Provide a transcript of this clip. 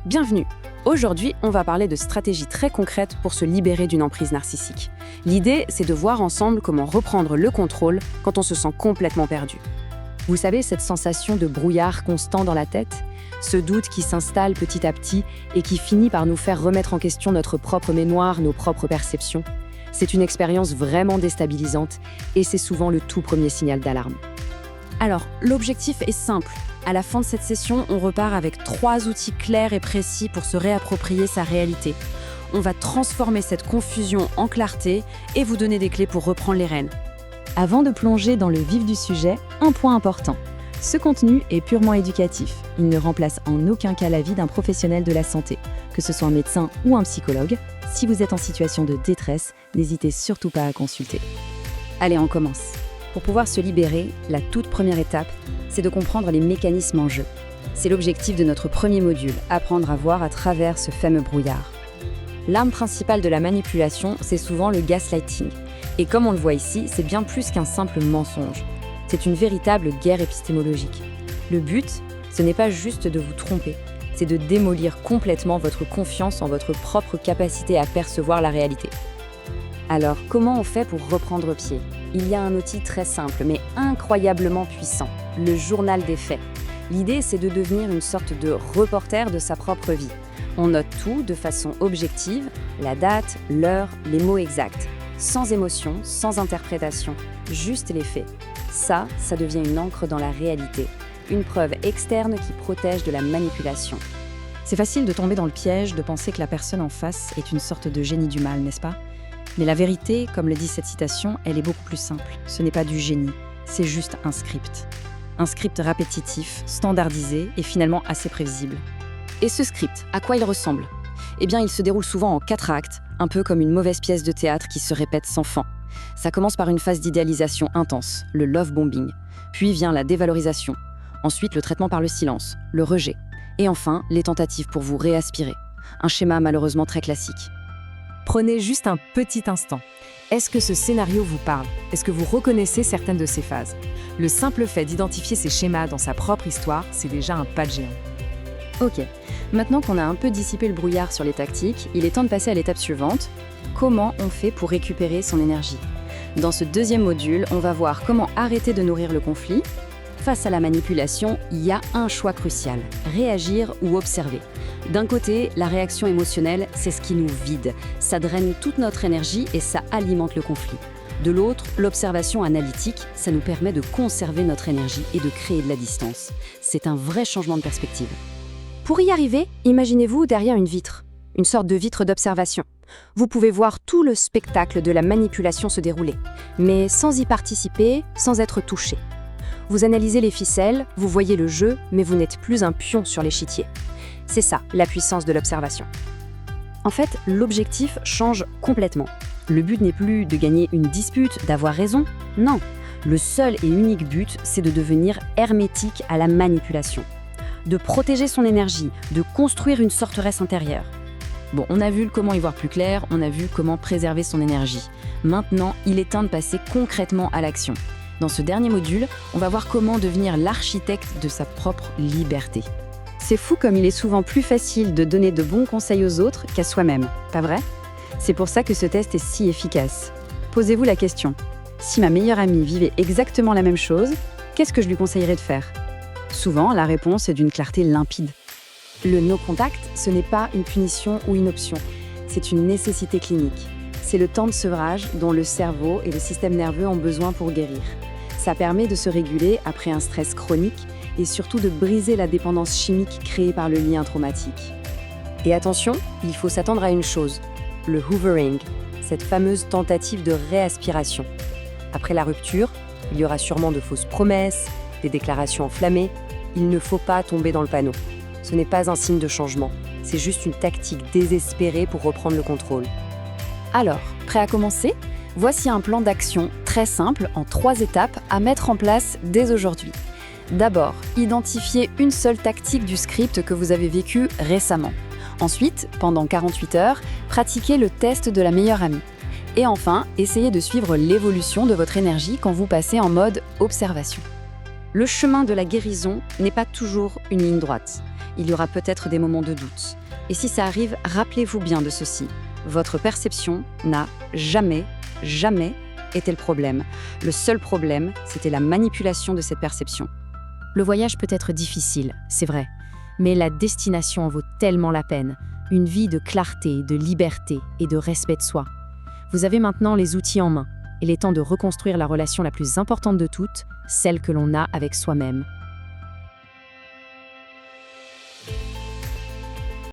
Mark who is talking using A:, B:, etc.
A: Bienvenue. Aujourd'hui, on va parler de stratégies très concrètes pour se libérer d'une emprise narcissique. L'idée, c'est de voir ensemble comment reprendre le contrôle quand on se sent complètement perdu.
B: Vous savez, cette sensation de brouillard constant dans la tête? Ce doute qui s'installe petit à petit et qui finit par nous faire remettre en question notre propre mémoire, nos propres perceptions. C'est une expérience vraiment déstabilisante et c'est souvent le tout premier signal d'alarme.
A: Alors, l'objectif est simple. À la fin de cette session, on repart avec 3 outils clairs et précis pour se réapproprier sa réalité. On va transformer cette confusion en clarté et vous donner des clés pour reprendre les rênes.
B: Avant de plonger dans le vif du sujet, un point important. Ce contenu est purement éducatif. Il ne remplace en aucun cas l'avis d'un professionnel de la santé, que ce soit un médecin ou un psychologue. Si vous êtes en situation de détresse, n'hésitez surtout pas à consulter.
A: Allez, on commence. Pour pouvoir se libérer, la toute première étape, c'est de comprendre les mécanismes en jeu. C'est l'objectif de notre premier module, apprendre à voir à travers ce fameux brouillard. L'arme principale de la manipulation, c'est souvent le gaslighting. Et comme on le voit ici, c'est bien plus qu'un simple mensonge. C'est une véritable guerre épistémologique. Le but, ce n'est pas juste de vous tromper, c'est de démolir complètement votre confiance en votre propre capacité à percevoir la réalité. Alors, comment on fait pour reprendre pied ? Il y a un outil très simple, mais incroyablement puissant, le journal des faits. L'idée, c'est de devenir une sorte de reporter de sa propre vie. On note tout de façon objective, la date, l'heure, les mots exacts. Sans émotion, sans interprétation, juste les faits. Ça devient une encre dans la réalité, une preuve externe qui protège de la manipulation.
B: C'est facile de tomber dans le piège de penser que la personne en face est une sorte de génie du mal, n'est-ce pas ? Mais la vérité, comme le dit cette citation, elle est beaucoup plus simple. Ce n'est pas du génie, c'est juste un script. Un script répétitif, standardisé et finalement assez prévisible.
A: Et ce script, à quoi il ressemble ? Eh bien, il se déroule souvent en 4 actes, un peu comme une mauvaise pièce de théâtre qui se répète sans fin. Ça commence par une phase d'idéalisation intense, le love bombing. Puis vient la dévalorisation. Ensuite, le traitement par le silence, le rejet. Et enfin, les tentatives pour vous réaspirer. Un schéma malheureusement très classique.
C: Prenez juste un petit instant. Est-ce que ce scénario vous parle ? Est-ce que vous reconnaissez certaines de ces phases ? Le simple fait d'identifier ces schémas dans sa propre histoire, c'est déjà un pas de géant.
A: Ok, maintenant qu'on a un peu dissipé le brouillard sur les tactiques, il est temps de passer à l'étape suivante. Comment on fait pour récupérer son énergie ? Dans ce deuxième module, on va voir comment arrêter de nourrir le conflit. Face à la manipulation, il y a un choix crucial, réagir ou observer. D'un côté, la réaction émotionnelle, c'est ce qui nous vide. Ça draine toute notre énergie et ça alimente le conflit. De l'autre, l'observation analytique, ça nous permet de conserver notre énergie et de créer de la distance. C'est un vrai changement de perspective. Pour y arriver, imaginez-vous derrière une vitre, une sorte de vitre d'observation. Vous pouvez voir tout le spectacle de la manipulation se dérouler, mais sans y participer, sans être touché. Vous analysez les ficelles, vous voyez le jeu, mais vous n'êtes plus un pion sur l'échiquier. C'est ça, la puissance de l'observation. En fait, l'objectif change complètement. Le but n'est plus de gagner une dispute, d'avoir raison. Non, le seul et unique but, c'est de devenir hermétique à la manipulation. De protéger son énergie, de construire une forteresse intérieure. Bon, on a vu comment y voir plus clair, on a vu comment préserver son énergie. Maintenant, il est temps de passer concrètement à l'action. Dans ce dernier module, on va voir comment devenir l'architecte de sa propre liberté. C'est fou comme il est souvent plus facile de donner de bons conseils aux autres qu'à soi-même, pas vrai ? C'est pour ça que ce test est si efficace. Posez-vous la question, si ma meilleure amie vivait exactement la même chose, qu'est-ce que je lui conseillerais de faire ? Souvent, la réponse est d'une clarté limpide. Le no-contact, ce n'est pas une punition ou une option, c'est une nécessité clinique. C'est le temps de sevrage dont le cerveau et le système nerveux ont besoin pour guérir. Ça permet de se réguler après un stress chronique et surtout de briser la dépendance chimique créée par le lien traumatique. Et attention, il faut s'attendre à une chose, le hoovering, cette fameuse tentative de réaspiration. Après la rupture, il y aura sûrement de fausses promesses, des déclarations enflammées. Il ne faut pas tomber dans le panneau. Ce n'est pas un signe de changement, c'est juste une tactique désespérée pour reprendre le contrôle. Alors, prêt à commencer ? Voici un plan d'action très simple en 3 étapes à mettre en place dès aujourd'hui. D'abord, identifiez une seule tactique du script que vous avez vécu récemment. Ensuite, pendant 48 heures, pratiquez le test de la meilleure amie. Et enfin, essayez de suivre l'évolution de votre énergie quand vous passez en mode observation. Le chemin de la guérison n'est pas toujours une ligne droite. Il y aura peut-être des moments de doute. Et si ça arrive, rappelez-vous bien de ceci. Votre perception n'a jamais été le problème. Le seul problème, c'était la manipulation de cette perception.
B: Le voyage peut être difficile, c'est vrai, mais la destination en vaut tellement la peine. Une vie de clarté, de liberté et de respect de soi. Vous avez maintenant les outils en main. Il est temps de reconstruire la relation la plus importante de toutes, celle que l'on a avec soi-même.